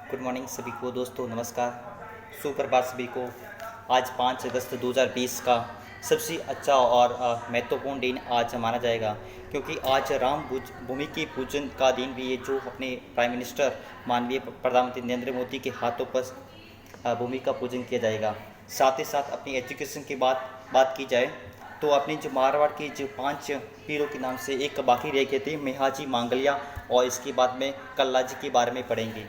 Good morning सभी को दोस्तों, नमस्कार, सुप्रभात सभी को। आज 5 अगस्त 2020 का सबसे अच्छा और महत्वपूर्ण दिन आज माना जाएगा, क्योंकि आज भूमि के पूजन का दिन भी है, जो अपने प्राइम मिनिस्टर माननीय प्रधानमंत्री नरेंद्र मोदी के हाथों पर भूमि का पूजन किया जाएगा। साथ ही साथ अपनी एजुकेशन की बात की जाए तो अपनी जो मारवाड़ की जो 5 पीरों के नाम से एक बाकी रह गए थे, मेहाजी, मांगलिया, और इसके बाद में कल्लाजी के बारे में पढ़ेंगे।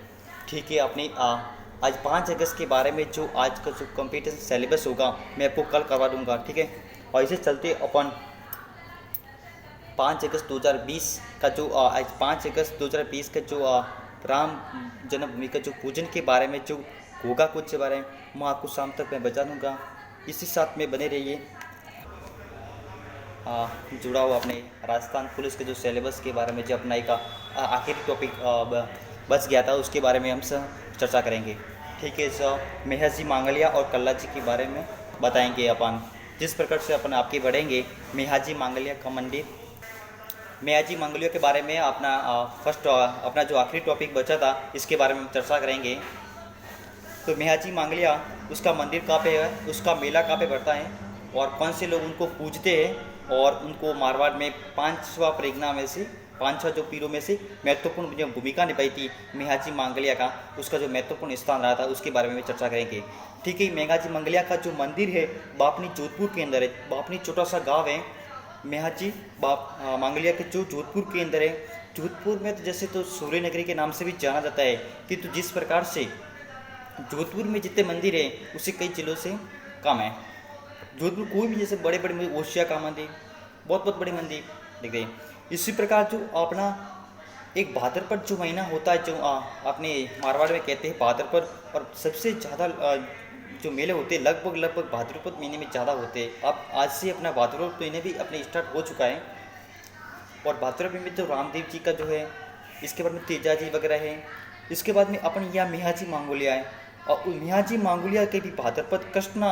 ठीक है। अपनी आज 5 अगस्त के बारे में जो आज का जो कंप्यूटर सिलेबस होगा मैं आपको कल करवा दूंगा, ठीक है। और इसे चलते अपन 5 अगस्त 2020 का जो आज 5 अगस्त 2020 का जो राम जन्मभूमि का जो पूजन के बारे में जो होगा कुछ के बारे में मैं आपको शाम तक मैं बता दूंगा। इसी साथ में बने रहिए। जुड़ा हुआ अपने राजस्थान पुलिस के जो सिलेबस के बारे में जो अपना एक आखिरी टॉपिक बच गया था, उसके बारे में हम सब चर्चा करेंगे, ठीक है। मेहजी, मांगलिया और कल्लाजी के बारे में बताएंगे अपन। जिस प्रकार से अपन आपके बढ़ेंगे, मेहाजी मांगलिया का मंदिर, मेहाजी मांगलिया के बारे में अपना फर्स्ट अपना जो आखिरी टॉपिक बचा था इसके बारे में चर्चा करेंगे। तो मेहाजी मांगलिया, उसका मंदिर कहाँ पे है, उसका मेला कहाँ पे बढ़ता है और कौन से लोग उनको पूजते हैं, और उनको मारवाड़ में 5वां परिगणा में से 5 जो पीरों में से महत्वपूर्ण जो भूमिका निभाई थी मेहाजी मांगलिया का, उसका जो महत्वपूर्ण स्थान रहा था उसके बारे में भी चर्चा करेंगे, ठीक है। मेहाजी मांगलिया का जो मंदिर है बापनी जोधपुर के अंदर है। बापनी छोटा सा गाँव है। मेहाजी मांगलिया के जो जोधपुर के अंदर है। जोधपुर में तो जैसे तो सूर्य नगरी के नाम से भी जाना जाता है, किंतु जिस प्रकार से जोधपुर में जितने मंदिर है उसे कई जिलों से कम है। जोधपुर कोई भी जैसे बड़े बड़े मंदिर, ओशिया का मंदिर, बहुत बहुत बड़े मंदिर दिख रहे। इसी प्रकार जो अपना एक भाद्रपद जो महीना होता है, जो अपने मारवाड़ में कहते हैं भाद्रपद, और सबसे ज़्यादा जो मेले होते हैं लगभग भाद्रपद महीने में ज़्यादा होते हैं। अब आज से अपना भाद्रपद महीने भी अपने स्टार्ट हो चुका है, और भाद्रपद में तो रामदेव जी का जो है, इसके बाद में तेजा जी वगैरह है। इसके बाद में अपन यहाँ मेहाजी मांगलिया है, और मेहाजी मांगलिया के भी भाद्रपद कृष्णा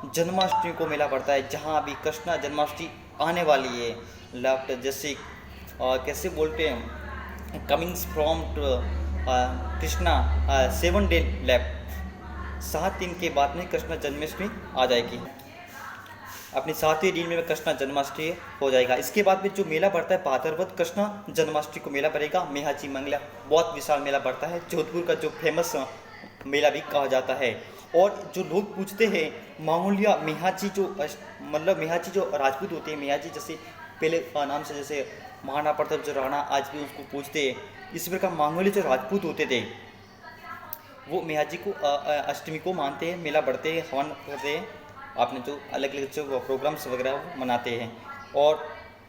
जन्माष्टमी को मेला पड़ता है, जहाँ अभी कृष्णा जन्माष्टमी आने वाली है। लेफ्ट जैसे कैसे बोलते हैं, comings from Krishna 7 day left, 7 दिन के बाद में कृष्णा जन्माष्टमी आ जाएगी। अपने 7वें दिन में कृष्णा जन्माष्टमी हो जाएगा। इसके बाद में जो मेला पड़ता है भाद्रपद कृष्णा जन्माष्टमी को मेला पड़ेगा। मेहाजी मांगलिया बहुत विशाल मेला पड़ता है, जोधपुर का जो फेमस मेला भी कहा जाता है। और जो लोग पूछते हैं मांगलिया मेहाजी, जो मतलब मेहाजी जो राजपूत होते हैं, मेहाजी जैसे पहले नाम से जैसे महाराणा प्रताप जो राणा आज भी उसको पूछते हैं, इसी प्रकार मांगलिया जो राजपूत होते थे वो मेहाजी को अष्टमी को मानते हैं, मेला बढ़ते हैं, हवन करते हैं, आपने जो अलग अलग जो प्रोग्राम्स वगैरह मनाते हैं। और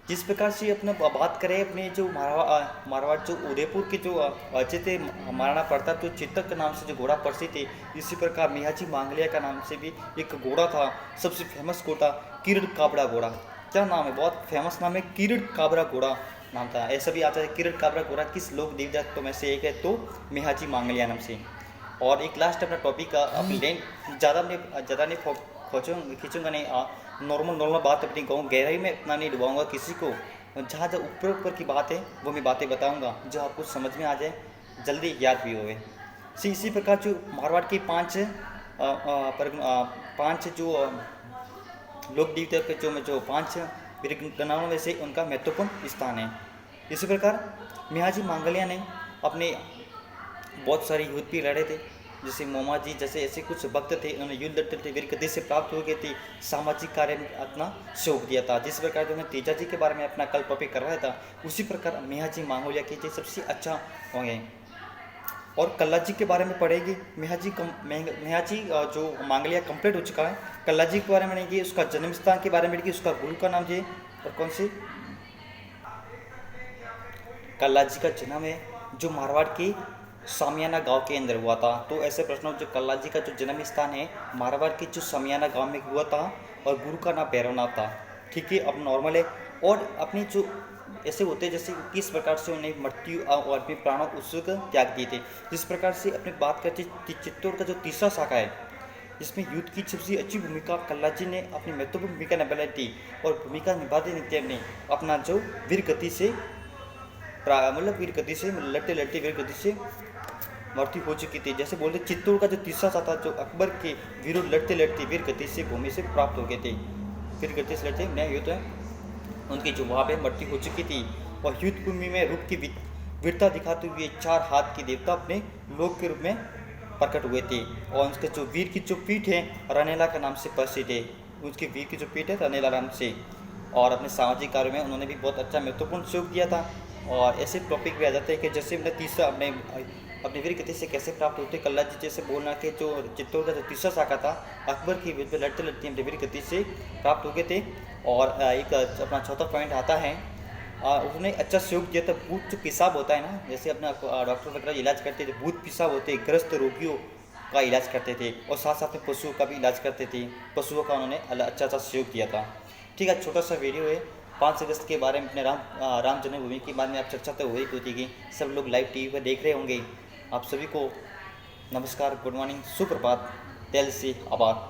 जिस प्रकार से अपने बात करें अपने जो मारवाड़ जो उदयपुर के जो अच्छे थे महाराणा प्रताप, जो चित्तक के नाम से जो घोड़ा प्रसिद्ध थे, इसी प्रकार मेहाजी मांगलिया का नाम से भी एक घोड़ा था, सबसे फेमस घोड़ा किरण काबरा घोड़ा। क्या नाम है, बहुत फेमस नाम है, किरण काबरा घोड़ा नाम था। ऐसा भी आता है किरण काबरा घोड़ा किस लोक देवजात में से एक है, तो मेहाजी मांगलिया नाम से। और एक लास्ट अपना टॉपिक अपनी ज़्यादा नहीं खींचूंगा नहीं, नॉर्मल बात अपनी कहूँ, गहराई में इतना नहीं डुबाऊंगा किसी को। जहाँ जहाँ ऊपर की बात है वो मैं बातें बताऊंगा जो आपको समझ में आ जाए, जल्दी याद भी होवे। इसी प्रकार जो मारवाड़ के 5 जो लोक देवता के जो 5 वीरगणाओं में से उनका महत्वपूर्ण स्थान है। इसी प्रकार मेहाजी मांगलिया ने अपने बहुत सारे युद्ध भी लड़े थे, जैसे मोमा जी जैसे ऐसे कुछ भक्त थे, उन्होंने युद्ध लड़ते थे, वीर गति से प्राप्त हो गई थी, सामाजिक कार्य में अपना सहयोग दिया था। जिस प्रकार जो मैं तेजा जी के बारे में अपना कल टॉपिक करवाया था, उसी प्रकार मेहाजी मांगलिया के जो सबसे अच्छा होंगे। और कल्लाजी के बारे में पढ़ेगी। मेहाजी जो मांगलिया कंप्लीट हो चुका है, कल्लाजी के बारे में पढ़ेंगे, उसका जन्म स्थान के बारे में पढ़ेंगे, उसका गुरु का नाम जी और कौन से कल्लाजी का जन्म है जो मारवाड़ के सामियाना गांव के अंदर हुआ था। तो ऐसे प्रश्नों, जो कल्लाजी का जो जन्म स्थान है मारवाड़ के जो सामियाना गांव में हुआ था, और गुरु का नाम भैरवनाथ था, ठीक है। अब नॉर्मल है। और अपने जो ऐसे होते हैं जैसे किस प्रकार से उन्हें मृत्यु और अपने प्राणों उत्सुक त्याग दिए थे। जिस प्रकार से अपनी बात करते चित्तौड़ का जो तीसरा शाखा है, जिसमें युद्ध की सबसे अच्छी भूमिका कल्लाजी ने अपनी महत्वपूर्ण भूमिका निभाई थी, और भूमिका निभाते नित्य ने अपना जो वीर गति से मतलब वीर गति से लड़ते वीर गति से मृत्यु हो चुकी थी। जैसे बोलते चित्तौड़ का जो तीसरा शाह था, जो अकबर के विरुद्ध लड़ते लड़ते वीर गति से भूमि से प्राप्त हो गए थे, वीर गति से लड़ते नए युद्ध उनकी जो वहाँ पे मृत्यु हो चुकी थी। और युद्ध भूमि में रूप की वीरता दिखाते हुए 4 हाथ के देवता अपने लोक के रूप में प्रकट हुए थे। और उसके जो वीर की जो पीठ है रनेला के नाम से प्रसिद्ध है, उसके वीर की जो पीठ है रनेला नाम से। और अपने सामाजिक कार्यों में उन्होंने भी बहुत अच्छा महत्वपूर्ण सहयोग दिया था। और ऐसे टॉपिक भी आ जाते हैं कि जैसे अपने तीसरा अपने वीर गति से कैसे प्राप्त होते, कल्ला जी जैसे बोलना कि जो चित्तौड़ का जो तीसरा शाखा था अकबर की विरुद्ध लड़ते लड़ते अपने वीर गति से प्राप्त हो गए थे। और एक अपना चौथा पॉइंट आता है, उसने अच्छा सहयोग दिया था। भूत जो पेशाब होता है ना, जैसे अपना डॉक्टर वगैरह इलाज करते थे, भूत पेशाब होते ग्रस्त रोगियों का इलाज करते थे। और साथ साथ में पशुओं का भी इलाज करते थे, पशुओं का उन्होंने अच्छा अच्छा सहयोग दिया था। ठीक है, छोटा सा वीडियो है 5 अगस्त के बारे में, अपने राम जन्मभूमि के बारे में आप चर्चा तो हुई होती कि सब लोग लाइव टीवी पर देख रहे होंगे। आप सभी को नमस्कार, गुड मॉर्निंग, सुप्रभात, दिल से आभार।